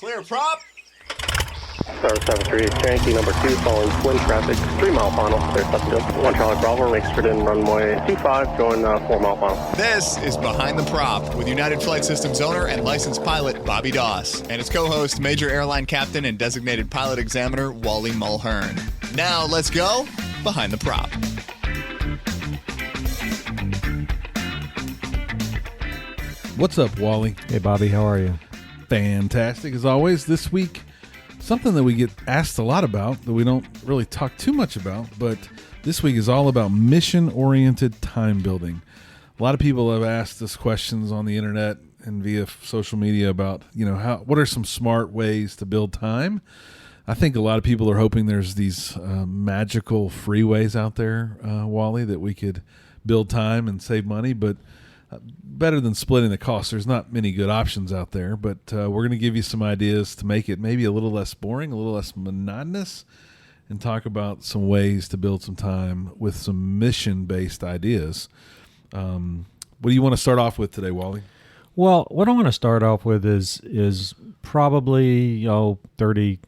Clear prop. Star 738, Yankee number 2, following twin traffic, 3 mile final, clear Sutton. 1 Charlie Bravo, exit in runway 25, going 4 mile final. This is Behind the Prop with United Flight Systems owner and licensed pilot Bobby Doss and his co-host, Major Airline Captain and Designated Pilot Examiner Wally Mulhern. Now let's go Behind the Prop. What's up, Wally? Hey, Bobby, how are you? Fantastic, as always. This week, something that we get asked a lot about that we don't really talk too much about, but this week is all about mission-oriented time building. A lot of people have asked us questions on the internet and via social media about, what are some smart ways to build time? I think a lot of people are hoping there's these magical freeways out there, Wally, that we could build time and save money, but better than splitting the cost. There's not many good options out there, but we're going to give you some ideas to make it maybe a little less boring, a little less monotonous, and talk about some ways to build some time with some mission-based ideas. What do you want to start off with today, Wally? Well, what I want to start off with is probably 30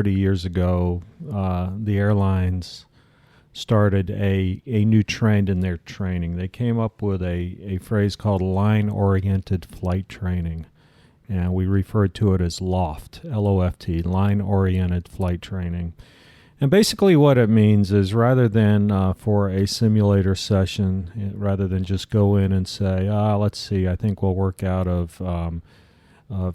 years ago, the airlines started a new trend in their training. They came up with a phrase called line-oriented flight training, and we referred to it as LOFT, L-O-F-T, line-oriented flight training. And basically what it means is rather than for a simulator session, rather than just go in and say, let's see, I think we'll work out of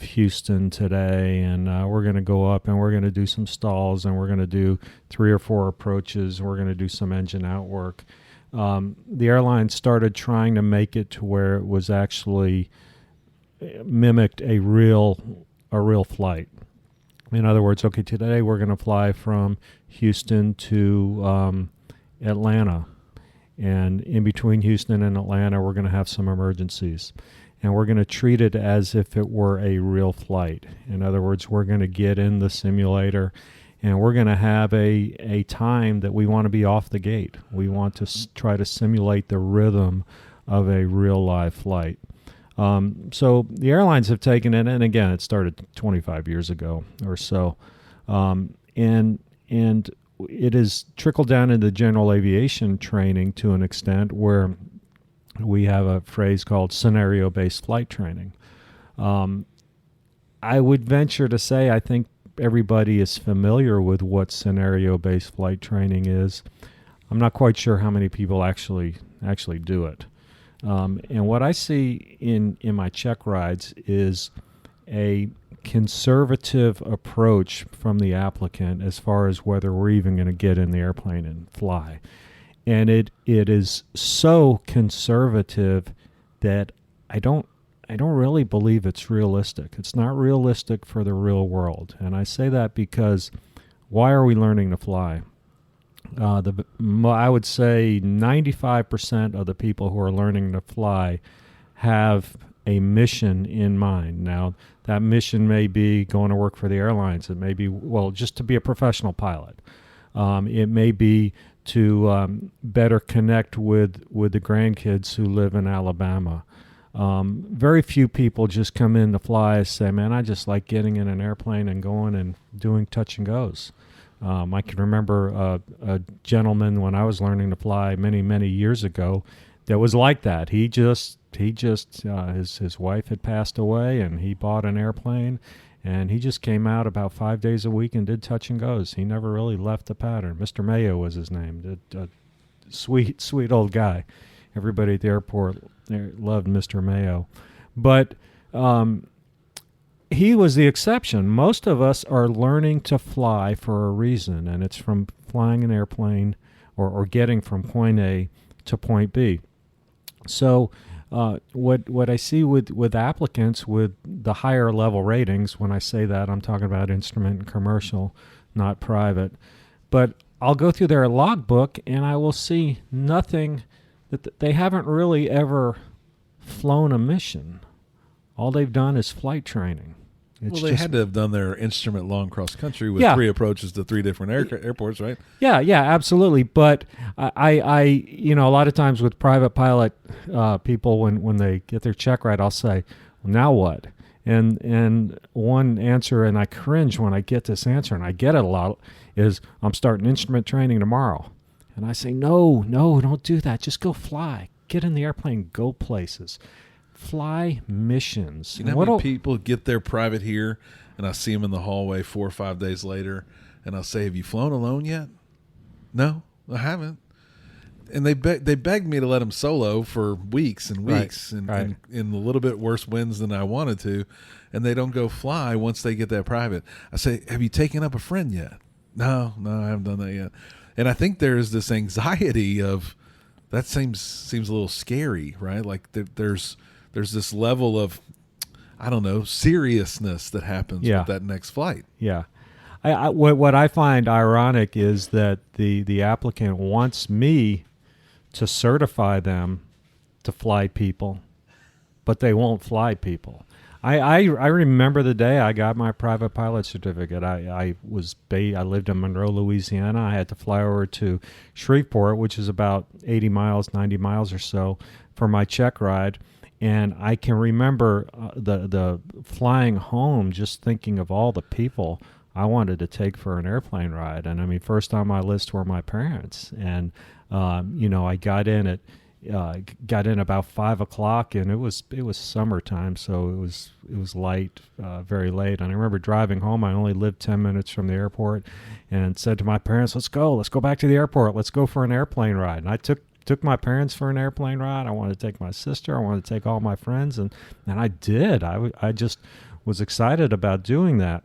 Houston today, and we're going to go up and we're going to do some stalls, and we're going to do 3 or 4 approaches, and we're going to do some engine out work. The airline started trying to make it to where it was actually mimicked a real flight. In other words, okay, today we're going to fly from Houston to Atlanta, and in between Houston and Atlanta we're going to have some emergencies. And we're going to treat it as if it were a real flight. In other words, we're going to get in the simulator, and we're going to have a time that we want to be off the gate. We want to try to simulate the rhythm of a real live flight. So the airlines have taken it, and again, it started 25 years ago or so, and it has trickled down into general aviation training to an extent where we have a phrase called scenario-based flight training. I would venture to say I think everybody is familiar with what scenario-based flight training is. I'm not quite sure how many people actually do it. And what I see in my check rides is a conservative approach from the applicant as far as whether we're even going to get in the airplane and fly. And it is so conservative that I don't really believe it's realistic. It's not realistic for the real world. And I say that because why are we learning to fly? I would say 95% of the people who are learning to fly have a mission in mind. Now, that mission may be going to work for the airlines. It may be, just to be a professional pilot. It may be to better connect with the grandkids who live in Alabama. Very few people just come in to fly and say, man, I just like getting in an airplane and going and doing touch and goes. I can remember a gentleman when I was learning to fly many, many years ago that was like that. His wife had passed away, and he bought an airplane, and he just came out about 5 days a week and did touch and goes. He never really left the pattern. Mr. Mayo was his name. A sweet, sweet old guy. Everybody at the airport loved Mr. Mayo. But he was the exception. Most of us are learning to fly for a reason, and it's from flying an airplane or getting from point A to point B. So what I see with applicants with the higher level ratings, when I say that, I'm talking about instrument and commercial, not private. But I'll go through their logbook and I will see nothing that they haven't really ever flown a mission. All they've done is flight training. They had to have done their instrument long cross country with 3 approaches to 3 different airports, right? Yeah, absolutely. But I a lot of times with private pilot people, when they get their check right, I'll say, well, now what? And one answer, and I cringe when I get this answer, and I get it a lot, is I'm starting instrument training tomorrow. And I say, no, don't do that. Just go fly. Get in the airplane, go places. Fly missions. You know how many people get their private here, and I see them in the hallway 4 or 5 days later, and I'll say, have you flown alone yet? No, I haven't. And they begged me to let them solo for weeks and weeks, and in a little bit worse winds than I wanted to, and they don't go fly once they get that private. I say, have you taken up a friend yet? No, I haven't done that yet. And I think there's this anxiety of that seems a little scary, right? Like there's this level of, I don't know, seriousness that happens with that next flight. Yeah. What I find ironic is that the applicant wants me to certify them to fly people, but they won't fly people. I remember the day I got my private pilot certificate. I lived in Monroe, Louisiana. I had to fly over to Shreveport, which is about 80 miles, 90 miles or so, for my check ride. And I can remember the flying home, just thinking of all the people I wanted to take for an airplane ride. And I mean, first on my list were my parents. And I got in about 5 o'clock, and it was summertime, so it was light, very late. And I remember driving home. I only lived 10 minutes from the airport, and said to my parents, let's go back to the airport. Let's go for an airplane ride. And I took my parents for an airplane ride. I wanted to take my sister. I wanted to take all my friends, and I did. I just was excited about doing that.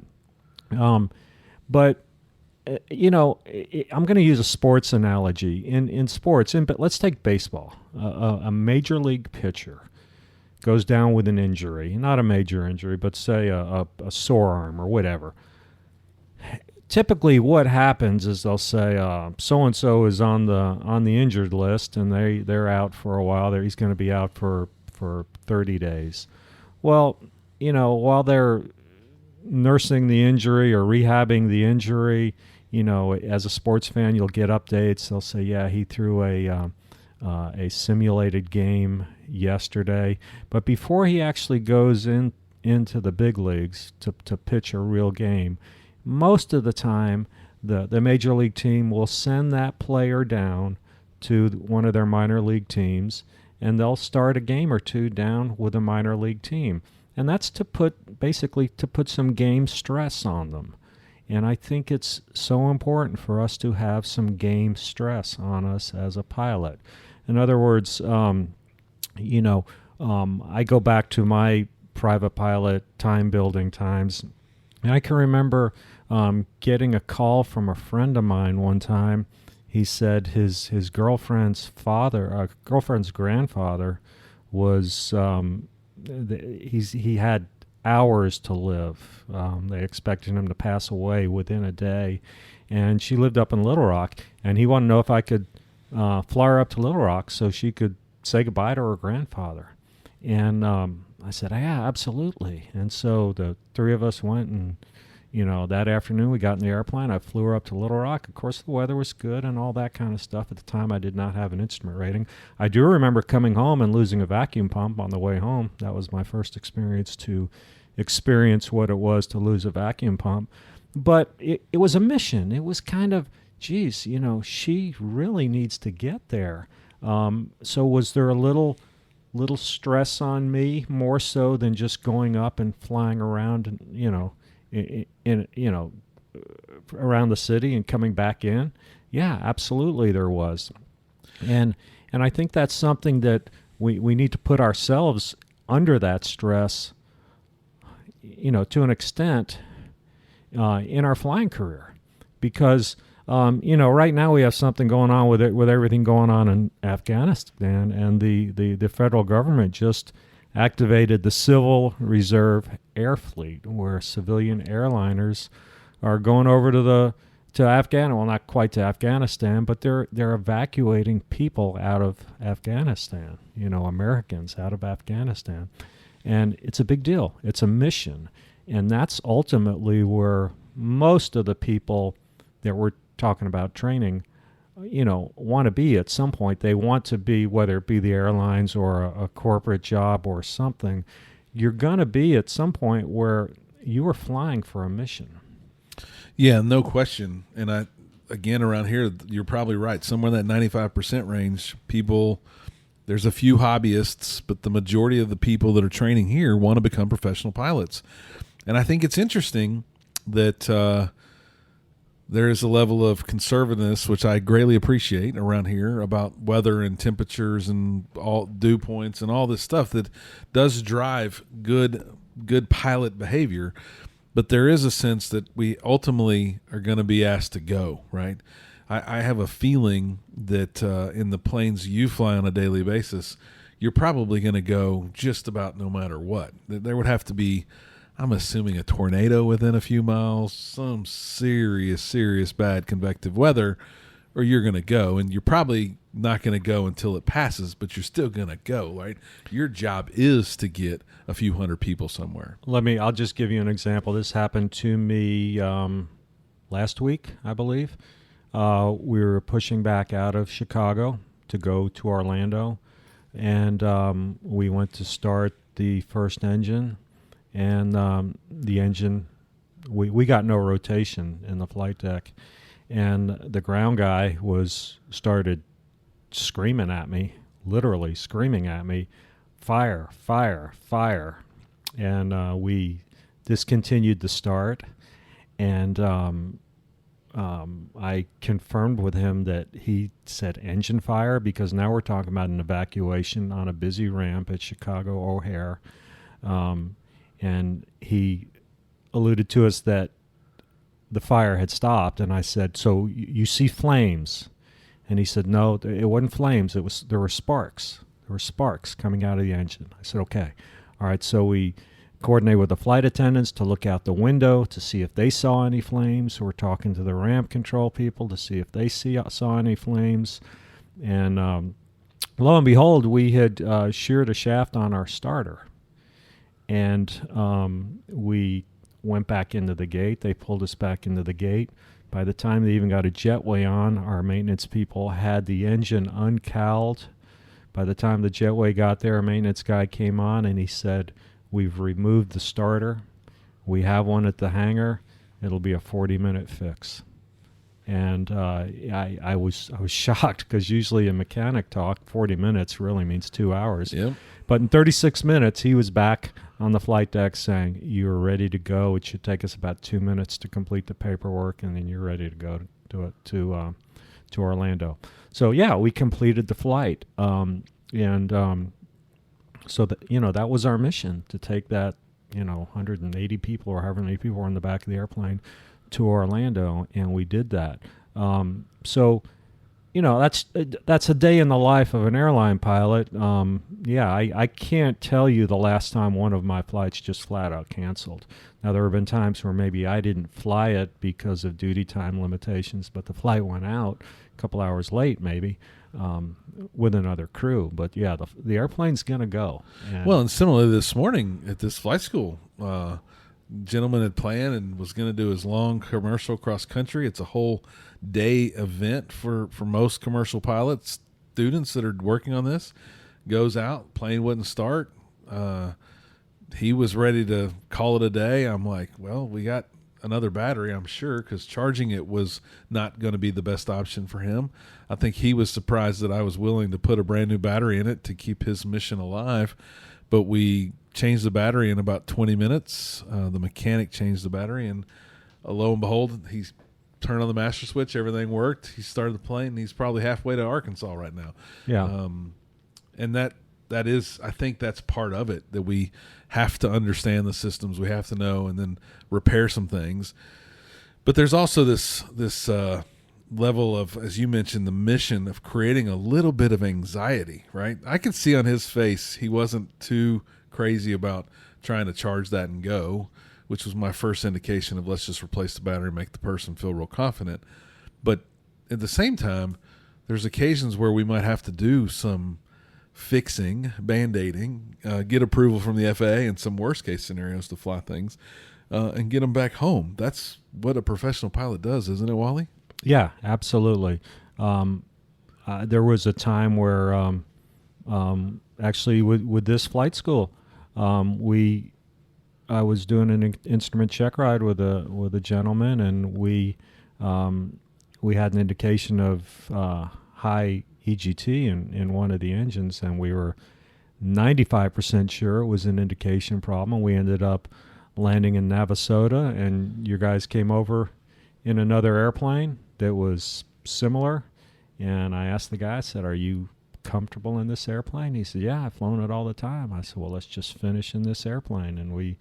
But I'm going to use a sports analogy. In sports, but let's take baseball. A major league pitcher goes down with an injury, not a major injury, but say a sore arm or whatever. Typically, what happens is they'll say so and so is on the injured list, and they're out for a while. He's going to be out for 30 days. Well, while they're nursing the injury or rehabbing the injury, as a sports fan, you'll get updates. They'll say, yeah, he threw a simulated game yesterday. But before he actually goes into the big leagues to pitch a real game, most of the time the major league team will send that player down to one of their minor league teams, and they'll start a game or two down with a minor league team. And that's to put some game stress on them. And I think it's so important for us to have some game stress on us as a pilot. In other words, I go back to my private pilot time building times. And I can remember getting a call from a friend of mine one time. He said his girlfriend's grandfather was he had hours to live. They expected him to pass away within a day, and she lived up in Little Rock, and he wanted to know if I could fly her up to Little Rock so she could say goodbye to her grandfather. And I said, yeah, absolutely. And so the three of us went, and that afternoon we got in the airplane. I flew her up to Little Rock. Of course, the weather was good and all that kind of stuff. At the time, I did not have an instrument rating. I do remember coming home and losing a vacuum pump on the way home. That was my first experience what it was to lose a vacuum pump. But it was a mission. It was kind of, geez, she really needs to get there. So was there a little stress on me, more so than just going up and flying around and, around the city and coming back in? Yeah, absolutely there was. And I think that's something that we need to put ourselves under that stress, to an extent, in our flying career. Because, right now we have something going on with everything going on in Afghanistan, and the federal government just activated the Civil Reserve Air Fleet, where civilian airliners are going over to Afghanistan. Well, not quite to Afghanistan, but they're evacuating people out of Afghanistan. Americans out of Afghanistan, and it's a big deal. It's a mission, and that's ultimately where most of the people that we're talking about training, want to be at some point. They want to be, whether it be the airlines or a corporate job or something. you're going to be at some point where you are flying for a mission. Yeah, no question. And again, around here, you're probably right. Somewhere in that 95% range, people, there's a few hobbyists, but the majority of the people that are training here want to become professional pilots. And I think it's interesting that there is a level of conservativeness, which I greatly appreciate around here, about weather and temperatures and all dew points and all this stuff that does drive good pilot behavior. But there is a sense that we ultimately are going to be asked to go, right? I have a feeling that in the planes you fly on a daily basis, you're probably going to go just about no matter what. There would have to be, I'm assuming, a tornado within a few miles, some serious bad convective weather, or you're going to go. And you're probably not going to go until it passes, but you're still going to go, right? Your job is to get a few hundred people somewhere. I'll just give you an example. This happened to me last week, I believe. We were pushing back out of Chicago to go to Orlando, and we went to start the first engine, and the engine, we got no rotation in the flight deck, and the ground guy started screaming at me, literally screaming at me, fire, fire, fire. And we discontinued the start, and I confirmed with him that he said engine fire, because now we're talking about an evacuation on a busy ramp at Chicago O'Hare. And he alluded to us that the fire had stopped, and I said, so you see flames? And he said, no, it wasn't flames. There were sparks. There were sparks coming out of the engine. I said, okay. All right, so we coordinated with the flight attendants to look out the window to see if they saw any flames. So we're talking to the ramp control people to see if they saw any flames. And lo and behold, we had sheared a shaft on our starter. And we went back into the gate. They pulled us back into the gate. By the time they even got a jetway on, our maintenance people had the engine uncowled. By the time the jetway got there, a maintenance guy came on and he said, we've removed the starter. We have one at the hangar. It'll be a 40-minute fix. And I was shocked, because usually in mechanic talk, 40 minutes really means 2 hours. Yep. But in 36 minutes, he was back on the flight deck saying, you're ready to go. It should take us about 2 minutes to complete the paperwork, and then you're ready to go to Orlando. So, yeah, we completed the flight. So that was our mission, to take that, 180 people or however many people were in the back of the airplane to Orlando, and we did that. That's a day in the life of an airline pilot. I can't tell you the last time one of my flights just flat out canceled. Now, there have been times where maybe I didn't fly it because of duty time limitations, but the flight went out a couple hours late maybe with another crew. But, yeah, the airplane's going to go. And similarly this morning at this flight school, gentleman had planned and was going to do his long commercial cross country. It's a whole day event for most commercial pilots, students that are working on this. Goes out, plane wouldn't start. He was ready to call it a day. I'm like, well, we got another battery, I'm sure, because charging it was not going to be the best option for him. I think he was surprised that I was willing to put a brand new battery in it to keep his mission alive. But we changed the battery in about 20 minutes. The mechanic changed the battery, and lo and behold, he turned on the master switch. Everything worked. He started the plane, and he's probably halfway to Arkansas right now. Yeah. And that is, I think that's part of it, that we have to understand the systems. We have to know and then repair some things. But there's also this level of, as you mentioned, the mission of creating a little bit of anxiety, right? I could see on his face he wasn't too crazy about trying to charge that and go, which was my first indication of let's just replace the battery and make the person feel real confident. But at the same time, there's occasions where we might have to do some fixing, band-aiding, get approval from the FAA in some worst-case scenarios to fly things, and get them back home. That's what a professional pilot does, isn't it, Wally? Yeah, absolutely. There was a time where actually with this flight school, I was doing an instrument check ride with a gentleman, and we had an indication of high EGT in one of the engines, and we were 95% sure it was an indication problem. We ended up landing in Navasota, and your guys came over in another airplane that was similar. And I asked the guy, I said, "Are you comfortable in this airplane?" He said, "Yeah, I've flown it all the time." I said, "Well, let's just finish in this airplane." And we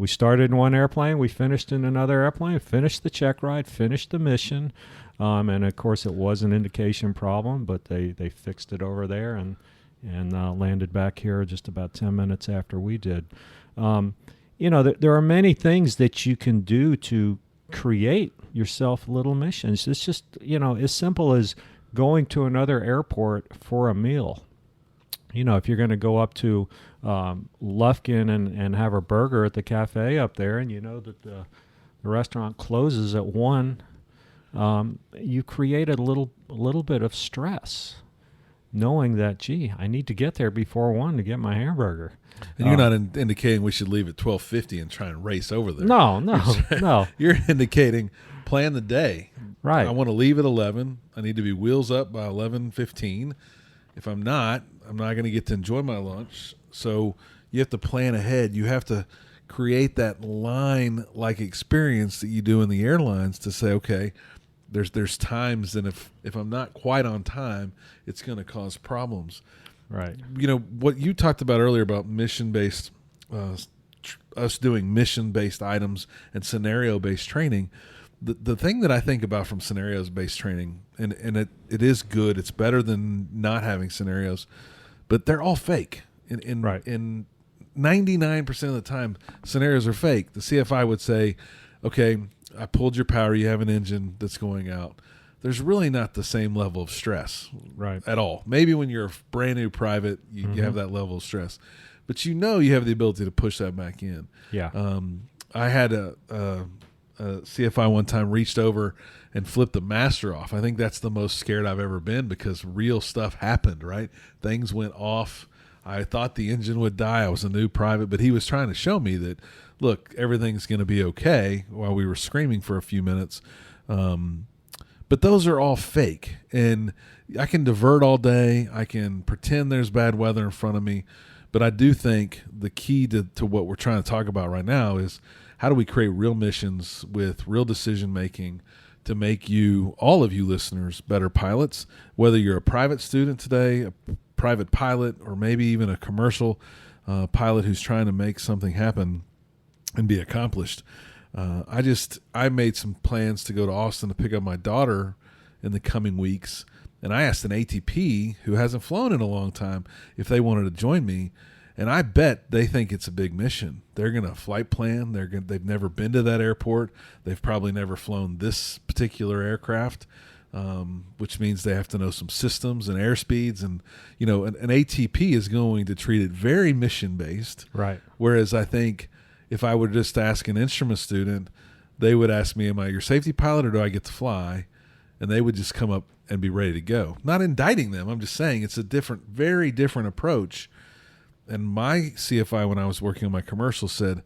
started in one airplane, we finished in another airplane, finished the check ride, finished the mission. And of course it was an indication problem, but they fixed it over there and landed back here just about 10 minutes after we did. There are many things that you can do to create yourself little missions. It's just, as simple as going to another airport for a meal. If you're going to go up to Lufkin and have a burger at the cafe up there, and you know that the restaurant closes at 1, you create a little bit of stress, knowing that, gee, I need to get there before 1 to get my hamburger. And you're not indicating we should leave at 12:50 and try and race over there. No. You're indicating plan the day. Right. I want to leave at 11. I need to be wheels up by 11:15. If I'm not going to get to enjoy my lunch. So you have to plan ahead. You have to create that line-like experience that you do in the airlines to say, okay, there's times, and if I'm not quite on time, it's going to cause problems. Right. What you talked about earlier about mission-based, us doing mission-based items and scenario-based training. The thing that I think about from scenarios-based training, and it is good. It's better than not having scenarios, but they're all fake. In 99% of the time, scenarios are fake. The CFI would say, okay, I pulled your power. You have an engine that's going out. There's really not the same level of stress at all. Maybe when you're a brand new private, you have that level of stress. But you have the ability to push that back in. Yeah. I had a CFI one time reached over and flipped the master off. I think that's the most scared I've ever been because real stuff happened, right? Things went off. I thought the engine would die. I was a new private, but he was trying to show me that, look, everything's going to be okay while we were screaming for a few minutes. But those are all fake. And I can divert all day. I can pretend there's bad weather in front of me. But I do think the key to what we're trying to talk about right now is how do we create real missions with real decision-making to make all of you listeners, better pilots, whether you're a private student today, a private pilot, or maybe even a commercial pilot who's trying to make something happen and be accomplished. I made some plans to go to Austin to pick up my daughter in the coming weeks, and I asked an ATP who hasn't flown in a long time if they wanted to join me, and I bet they think it's a big mission. They're going to flight plan. They've never been to that airport. They've probably never flown this particular aircraft, which means they have to know some systems and airspeeds, and an ATP is going to treat it very mission-based. Right. Whereas I think if I were just to ask an instrument student, they would ask me, am I your safety pilot or do I get to fly? And they would just come up and be ready to go. Not indicting them. I'm just saying it's a very different approach. And my CFI, when I was working on my commercial, said,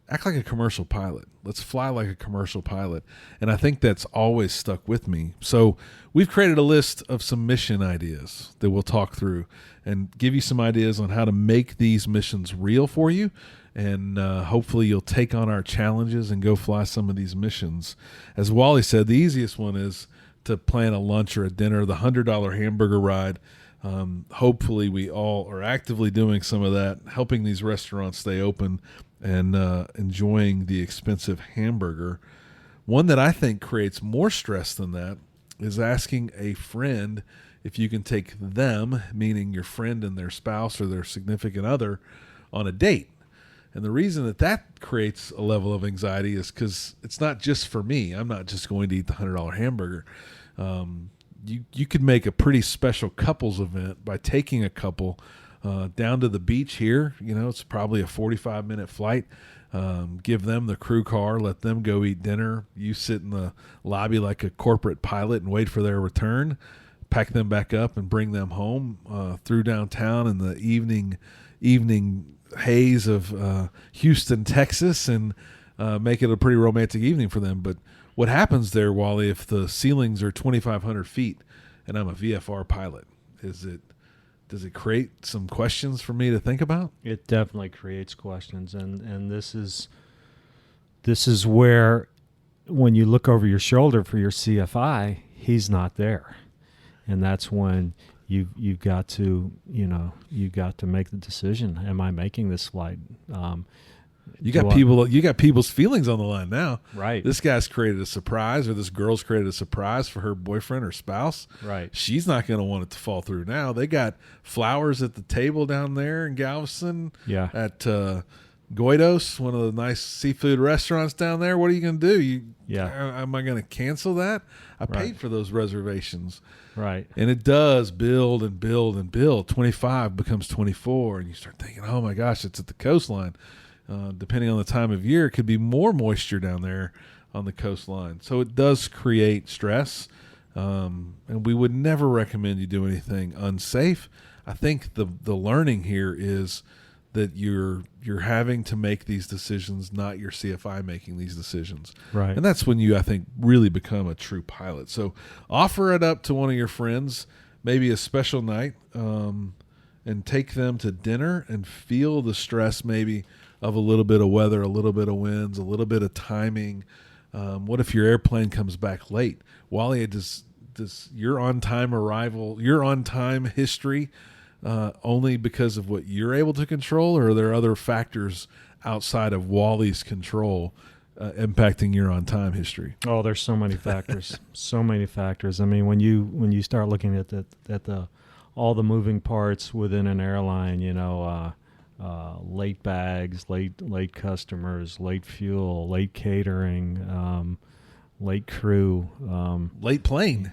act like a commercial pilot. Let's fly like a commercial pilot. And I think that's always stuck with me. So we've created a list of some mission ideas that we'll talk through and give you some ideas on how to make these missions real for you. And hopefully you'll take on our challenges and go fly some of these missions. As Wally said, the easiest one is to plan a lunch or a dinner, the $100 hamburger ride. Hopefully we all are actively doing some of that, helping these restaurants stay open and enjoying the expensive hamburger. One that I think creates more stress than that is asking a friend if you can take them, meaning your friend and their spouse or their significant other, on a date. And the reason that creates a level of anxiety is because it's not just for me. I'm not just going to eat the $100 hamburger. You could make a pretty special couples event by taking a couple down to the beach here. It's probably a 45-minute flight. Give them the crew car, let them go eat dinner. You sit in the lobby like a corporate pilot and wait for their return, pack them back up and bring them home through downtown in the evening haze of Houston, Texas, and make it a pretty romantic evening for them. But what happens there, Wally, if the ceilings are 2,500 feet and I'm a VFR pilot? Does it create some questions for me to think about? It definitely creates questions, and this is where, when you look over your shoulder for your CFI, he's not there, and that's when you've got to make the decision. Am I making this flight? You got people's feelings on the line now. Right. This guy's created a surprise, or this girl's created a surprise for her boyfriend or spouse. Right. She's not going to want it to fall through now. They got flowers at the table down there in Galveston. Yeah. At Goidos, one of the nice seafood restaurants down there. What are you going to do? Am I going to cancel that? I paid for those reservations. Right. And it does build and build and build. 25 becomes 24, and you start thinking, oh my gosh, it's at the coastline. Depending on the time of year, it could be more moisture down there on the coastline. So it does create stress, and we would never recommend you do anything unsafe. I think the learning here is that you're having to make these decisions, not your CFI making these decisions. Right. And that's when you, I think, really become a true pilot. So offer it up to one of your friends, maybe a special night, and take them to dinner and feel the stress maybe of a little bit of weather, a little bit of winds, a little bit of timing. What if your airplane comes back late? Wally, does your on-time arrival, your on-time history, only because of what you're able to control, or are there other factors outside of Wally's control impacting your on-time history? Oh, there's so many factors. So many factors. I mean, when you start looking at the all the moving parts within an airline, late bags, late customers, late fuel, late catering, late crew, late plane.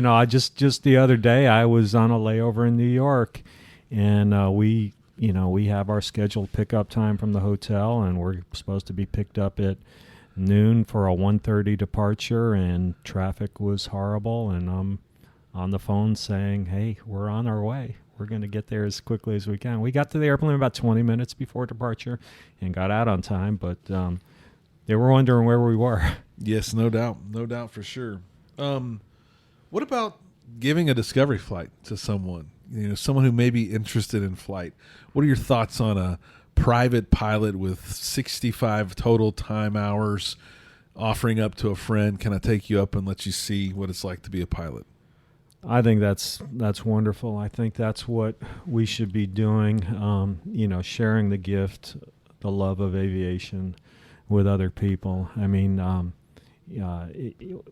I just the other day I was on a layover in New York, and we have our scheduled pickup time from the hotel, and we're supposed to be picked up at noon for a 1:30 departure, and traffic was horrible, and I'm on the phone saying, hey, we're on our way. We're going to get there as quickly as we can. We got to the airplane about 20 minutes before departure and got out on time, but they were wondering where we were. Yes, no doubt for sure. What about giving a discovery flight to someone, someone who may be interested in flight? What are your thoughts on a private pilot with 65 total time hours offering up to a friend? Can I take you up and let you see what it's like to be a pilot? I think that's wonderful. I think that's what we should be doing. Sharing the gift, the love of aviation with other people. I mean,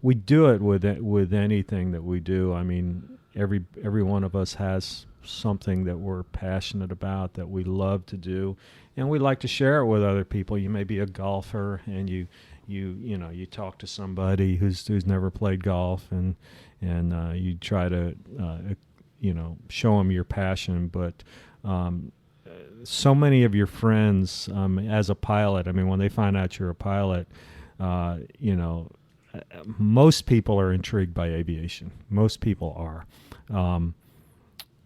we do it with anything that we do. I mean, every one of us has something that we're passionate about, that we love to do, and we like to share it with other people. You may be a golfer, and you talk to somebody who's never played golf, and you try to show them your passion. But so many of your friends, as a pilot, I mean, when they find out you're a pilot, most people are intrigued by aviation. Most people are.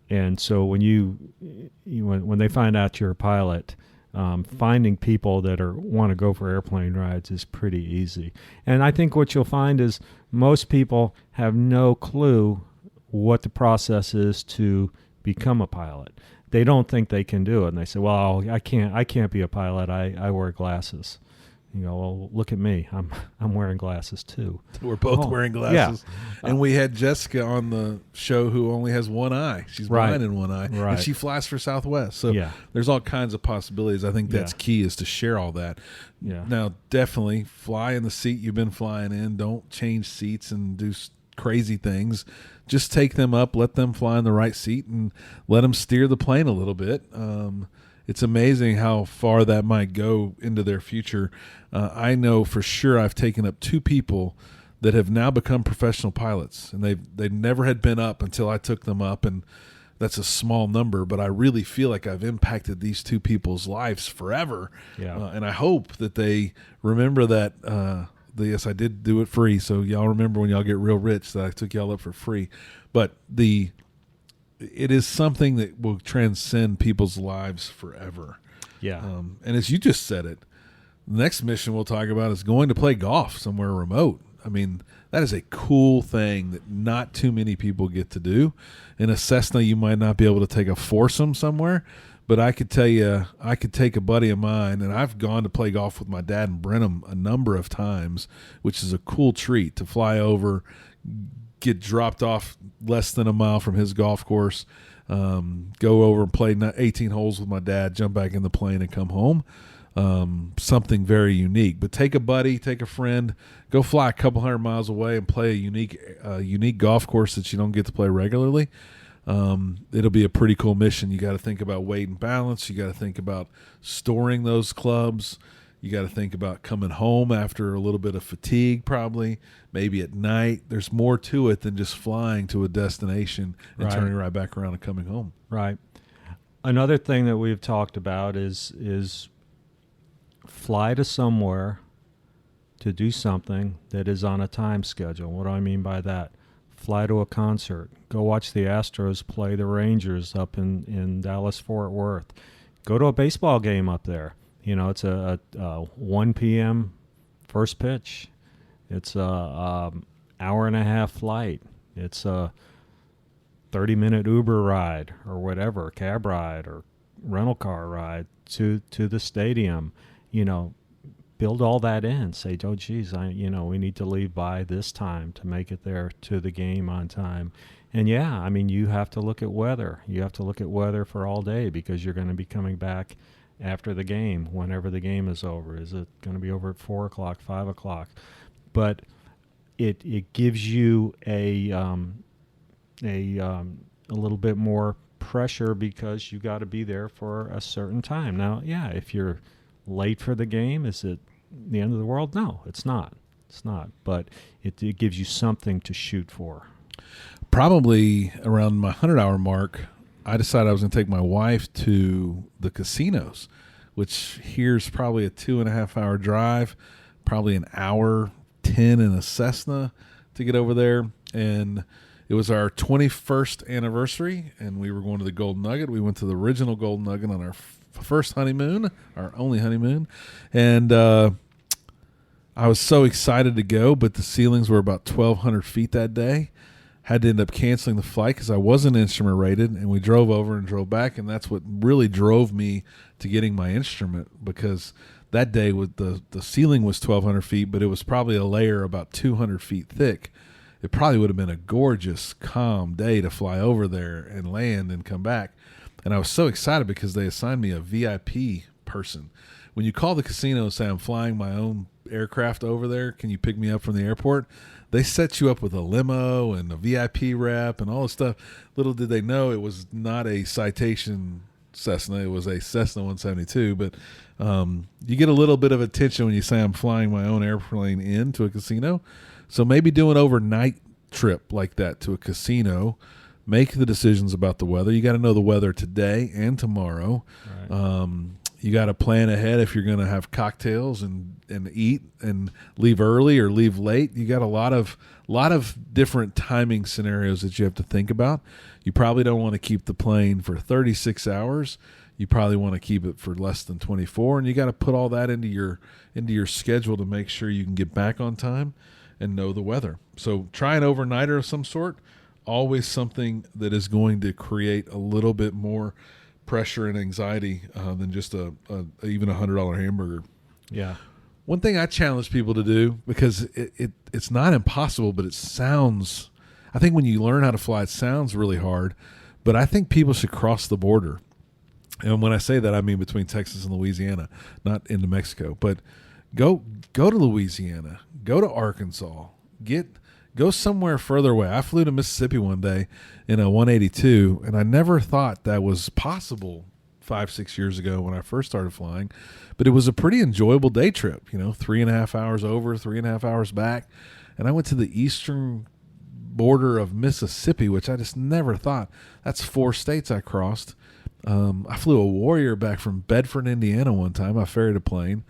And so when they find out you're a pilot, finding people that want to go for airplane rides is pretty easy. And I think what you'll find is most people have no clue what the process is to become a pilot. They don't think they can do it, and they say, "Well, I can't be a pilot. I wear glasses." Well, look at me. I'm wearing glasses too. We're both wearing glasses. Yeah. And we had Jessica on the show who only has one eye. She's blind in one eye. Right. And she flies for Southwest. So there's all kinds of possibilities. I think that's key, is to share all that. Yeah. Now, definitely fly in the seat you've been flying in. Don't change seats and do crazy things. Just take them up, let them fly in the right seat, and let them steer the plane a little bit. It's amazing how far that might go into their future. I know for sure I've taken up 2 people that have now become professional pilots, and they never had been up until I took them up, and that's a small number, but I really feel like I've impacted these 2 people's lives forever. Yeah. And I hope that they remember that. Yes, I did do it free, so y'all remember when y'all get real rich that I took y'all up for free. But it is something that will transcend people's lives forever. Yeah. And as you just said it, the next mission we'll talk about is going to play golf somewhere remote. I mean, that is a cool thing that not too many people get to do. In a Cessna, you might not be able to take a foursome somewhere, but I could tell you, I could take a buddy of mine, and I've gone to play golf with my dad in Brenham a number of times, which is a cool treat to fly over, get dropped off less than a mile from his golf course, go over and play 18 holes with my dad, jump back in the plane and come home. Something very unique. But take a buddy, take a friend, go fly a couple 100 miles away and play a unique golf course that you don't get to play regularly. It'll be a pretty cool mission. You got to think about weight and balance. You got to think about storing those clubs. You got to think about coming home after a little bit of fatigue, probably, maybe at night. There's more to it than just flying to a destination and turning right back around and coming home. Right. Another thing that we've talked about is fly to somewhere to do something that is on a time schedule. What do I mean by that? Fly to a concert. Go watch the Astros play the Rangers up in Dallas-Fort Worth. Go to a baseball game up there. You know, it's a 1 p.m. first pitch. It's a hour and a half flight. It's a 30-minute Uber ride or whatever, cab ride or rental car ride to the stadium. You know, build all that in. Say, oh, geez, we need to leave by this time to make it there to the game on time. And, yeah, I mean, you have to look at weather. You have to look at weather for all day because you're going to be coming back after the game, whenever the game is over. Is it going to be over at 4 o'clock, 5 o'clock? But it gives you a little bit more pressure because you got to be there for a certain time. Now, yeah, if you're late for the game, is it the end of the world? No, it's not. It's not. But it gives you something to shoot for. Probably around my 100-hour mark, I decided I was going to take my wife to the casinos, which here's probably a 2.5-hour drive, probably an hour 10 in a Cessna to get over there. And it was our 21st anniversary, and we were going to the Golden Nugget. We went to the original Golden Nugget on our first honeymoon, our only honeymoon. And I was so excited to go, but the ceilings were about 1,200 feet that day. Had to end up canceling the flight because I wasn't instrument rated, and we drove over and drove back, and that's what really drove me to getting my instrument, because that day with the ceiling was 1,200 feet, but it was probably a layer about 200 feet thick. It probably would have been a gorgeous, calm day to fly over there and land and come back. And I was so excited because they assigned me a VIP person. When you call the casino and say, I'm flying my own aircraft over there, can you pick me up from the airport? They set you up with a limo and a VIP rep and all this stuff. Little did they know it was not a Citation Cessna. It was a Cessna 172. But you get a little bit of attention when you say I'm flying my own airplane into a casino. So maybe do an overnight trip like that to a casino. Make the decisions about the weather. You got to know the weather today and tomorrow. Right. You got to plan ahead if you're going to have cocktails and eat and leave early or leave late. You got a lot of different timing scenarios that you have to think about. You probably don't want to keep the plane for 36 hours. You probably want to keep it for less than 24, and you got to put all that into your schedule to make sure you can get back on time and know the weather. So try an overnighter of some sort. Always something that is going to create a little bit more pressure and anxiety than just even $100 hamburger. Yeah. One thing I challenge people to do, because it's not impossible, but it sounds, I think when you learn how to fly, it sounds really hard, but I think people should cross the border. And when I say that, I mean between Texas and Louisiana, not into Mexico, but go to Louisiana, go to Arkansas, go somewhere further away. I flew to Mississippi one day in a 182, and I never thought that was possible 5-6 years ago when I first started flying. But it was a pretty enjoyable day trip, 3.5 hours over, 3.5 hours back. And I went to the eastern border of Mississippi, which I just never thought. That's 4 states I crossed. I flew a Warrior back from Bedford, Indiana one time. I ferried a plane.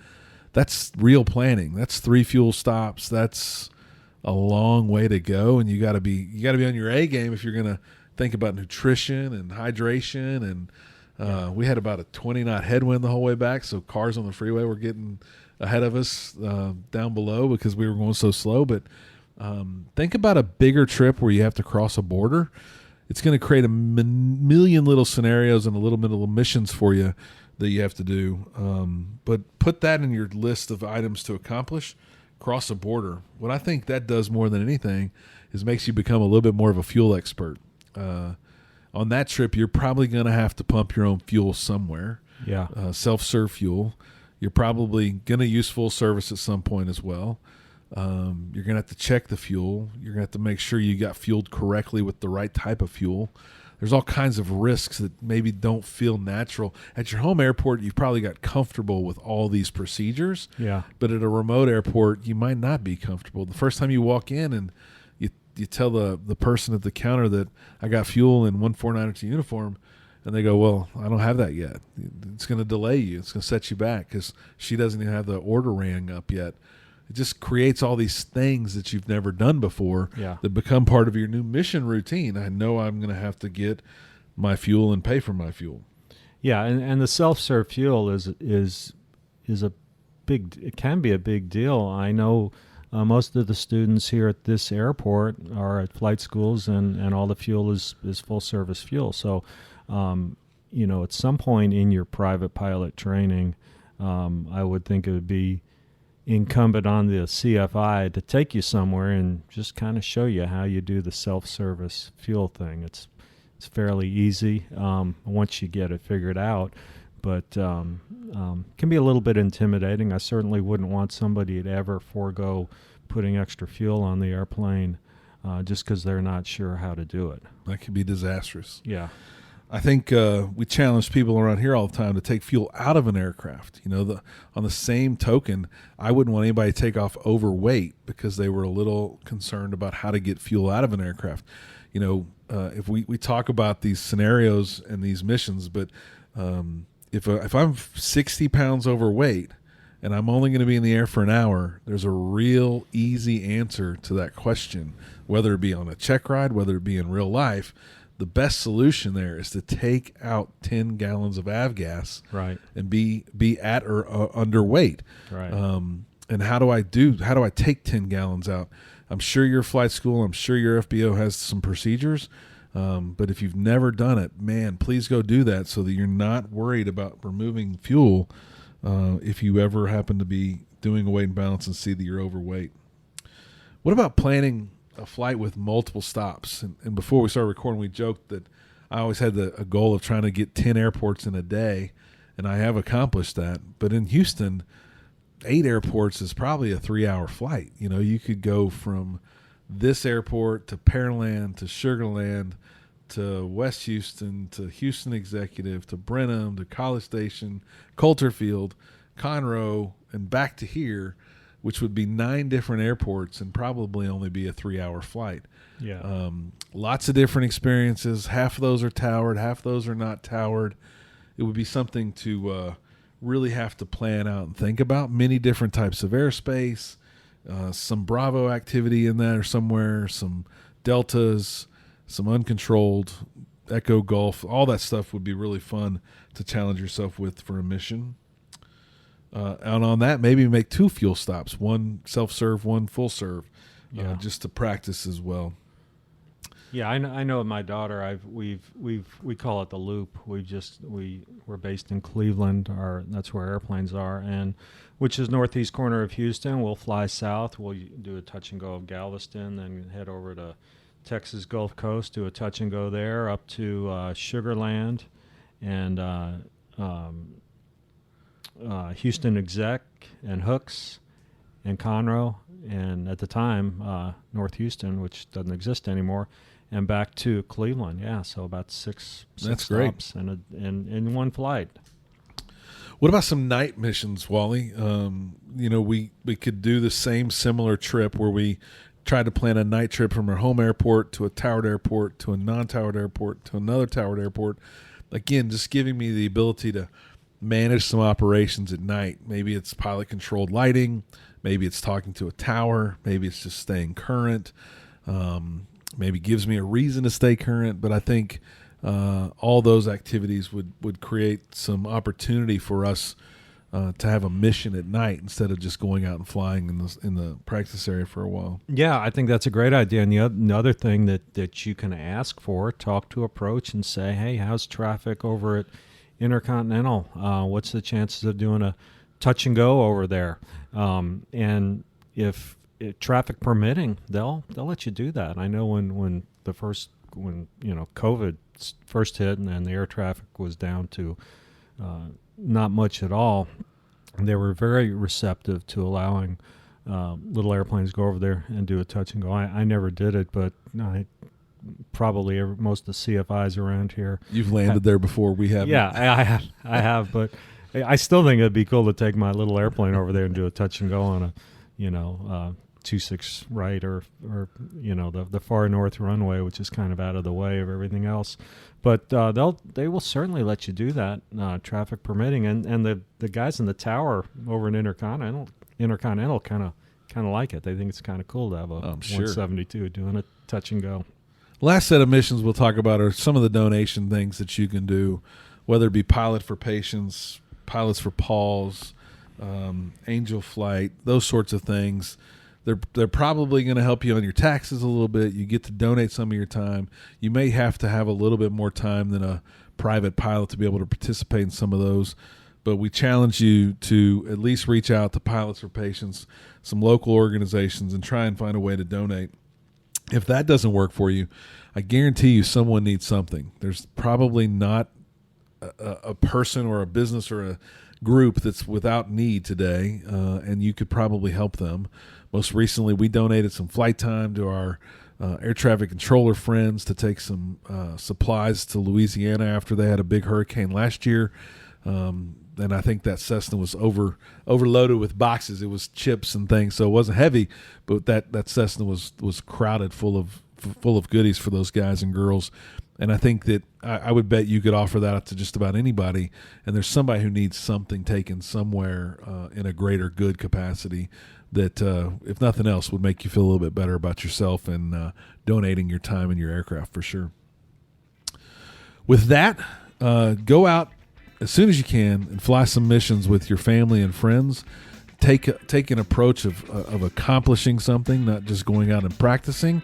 That's real planning. That's 3 fuel stops. That's a long way to go, and you got to be on your A game if you're going to think about nutrition and hydration. And we had about a 20-knot headwind the whole way back, so cars on the freeway were getting ahead of us down below because we were going so slow. But think about a bigger trip where you have to cross a border. It's going to create a million little scenarios and a little bit of missions for you that you have to do. But put that in your list of items to accomplish. Cross a border. What I think that does more than anything is makes you become a little bit more of a fuel expert. On that trip, you're probably going to have to pump your own fuel somewhere. Yeah. Self-serve fuel. You're probably going to use full service at some point as well. You're going to have to check the fuel. You're going to have to make sure you got fueled correctly with the right type of fuel. There's all kinds of risks that maybe don't feel natural. At your home airport, you've probably got comfortable with all these procedures. Yeah. But at a remote airport, you might not be comfortable. The first time you walk in and you tell the person at the counter that I got fuel in 14902 uniform, and they go, well, I don't have that yet. It's going to delay you. It's going to set you back because she doesn't even have the order rang up yet. It just creates all these things that you've never done before that become part of your new mission routine. I know I'm going to have to get my fuel and pay for my fuel. Yeah, and the self-serve fuel is a big. It can be a big deal. I know most of the students here at this airport are at flight schools, and all the fuel is full-service fuel. So, at some point in your private pilot training, I would think it would be incumbent on the CFI to take you somewhere and just kind of show you how you do the self-service fuel thing. It's fairly easy once you get it figured out, but can be a little bit intimidating. I certainly wouldn't want somebody to ever forego putting extra fuel on the airplane just because they're not sure how to do it. That could be disastrous. Yeah. I think we challenge people around here all the time to take fuel out of an aircraft. On the same token, I wouldn't want anybody to take off overweight because they were a little concerned about how to get fuel out of an aircraft. If we talk about these scenarios and these missions, but if I'm 60 pounds overweight and I'm only going to be in the air for an hour, there's a real easy answer to that question, whether it be on a check ride, whether it be in real life. The best solution there is to take out 10 gallons of avgas, right, and be at or underweight. Right. And how do I take 10 gallons out? I'm sure your flight school, I'm sure your FBO has some procedures. But if you've never done it, man, please go do that so that you're not worried about removing fuel if you ever happen to be doing a weight and balance and see that you're overweight. What about planning a flight with multiple stops? And before we started recording, we joked that I always had a goal of trying to get 10 airports in a day, and I have accomplished that. But in Houston, 8 airports is probably a 3-hour flight. You could go from this airport to Pearland to Sugar Land to West Houston to Houston Executive to Brenham to College Station, Coulterfield, Conroe, and back to here, which would be 9 different airports and probably only be a 3-hour flight. Yeah. Lots of different experiences. Half of those are towered, half of those are not towered. It would be something to really have to plan out and think about. Many different types of airspace, some Bravo activity in there somewhere, some Deltas, some uncontrolled, Echo Golf. All that stuff would be really fun to challenge yourself with for a mission. And on that, maybe make 2 fuel stops, one self-serve, one full-serve, just to practice as well. Yeah, I know my daughter. We call it the Loop. We're based in Cleveland. That's where airplanes are, and which is northeast corner of Houston. We'll fly south. We'll do a touch and go of Galveston, then head over to Texas Gulf Coast, do a touch and go there up to Sugar Land, and Houston Exec and Hooks and Conroe, and at the time North Houston, which doesn't exist anymore, and back to Cleveland. Yeah, so about six That's stops in one flight. What about some night missions, Wally? We could do the same similar trip where we tried to plan a night trip from our home airport to a towered airport to a non-towered airport to another towered airport. Again, just giving me the ability to manage some operations at night. Maybe it's pilot-controlled lighting. Maybe it's talking to a tower. Maybe it's just staying current. maybe gives me a reason to stay current. But I think all those activities would create some opportunity for us to have a mission at night instead of just going out and flying in the practice area for a while. Yeah, I think that's a great idea. And the other thing that you can ask for, talk to Approach and say, hey, how's traffic over at Intercontinental? What's the chances of doing a touch and go over there? And if traffic permitting, they'll let you do that. I know when COVID first hit and the air traffic was down to not much at all, they were very receptive to allowing little airplanes go over there and do a touch and go. I never did it, but probably most of the CFIs around here. You've landed there before, we haven't. Yeah, I have, but I still think it'd be cool to take my little airplane over there and do a touch and go on a 26 right or the far north runway, which is kind of out of the way of everything else. But they will certainly let you do that, traffic permitting, and the guys in the tower over in Intercontinental kind of like it. They think it's kind of cool to have a 172 doing a touch and go. Last set of missions we'll talk about are some of the donation things that you can do, whether it be Pilot for Patients, Pilots for Paws, Angel Flight, those sorts of things. They're probably going to help you on your taxes a little bit. You get to donate some of your time. You may have to have a little bit more time than a private pilot to be able to participate in some of those. But we challenge you to at least reach out to Pilots for Patients, some local organizations, and try and find a way to donate. If that doesn't work for you, I guarantee you someone needs something. There's probably not a person or a business or a group that's without need today, and you could probably help them. Most recently, we donated some flight time to our air traffic controller friends to take some supplies to Louisiana after they had a big hurricane last year. And I think that Cessna was overloaded with boxes. It was chips and things, so it wasn't heavy, but that Cessna was crowded full of goodies for those guys and girls. And I think that I would bet you could offer that to just about anybody. And there's somebody who needs something taken somewhere in a greater good capacity that, if nothing else, would make you feel a little bit better about yourself and donating your time and your aircraft for sure. With that, go out as soon as you can and fly some missions with your family and friends. Take an approach of accomplishing something, not just going out and practicing.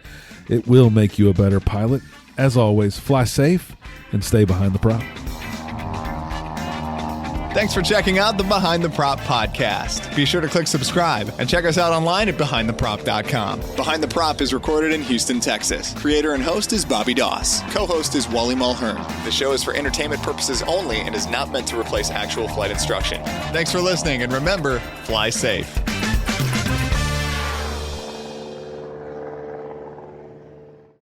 It will make you a better pilot. As always, fly safe and stay behind the prop. Thanks for checking out the Behind the Prop podcast. Be sure to click subscribe and check us out online at BehindTheProp.com. Behind the Prop is recorded in Houston, Texas. Creator and host is Bobby Doss. Co-host is Wally Mulhern. The show is for entertainment purposes only and is not meant to replace actual flight instruction. Thanks for listening, and remember, fly safe.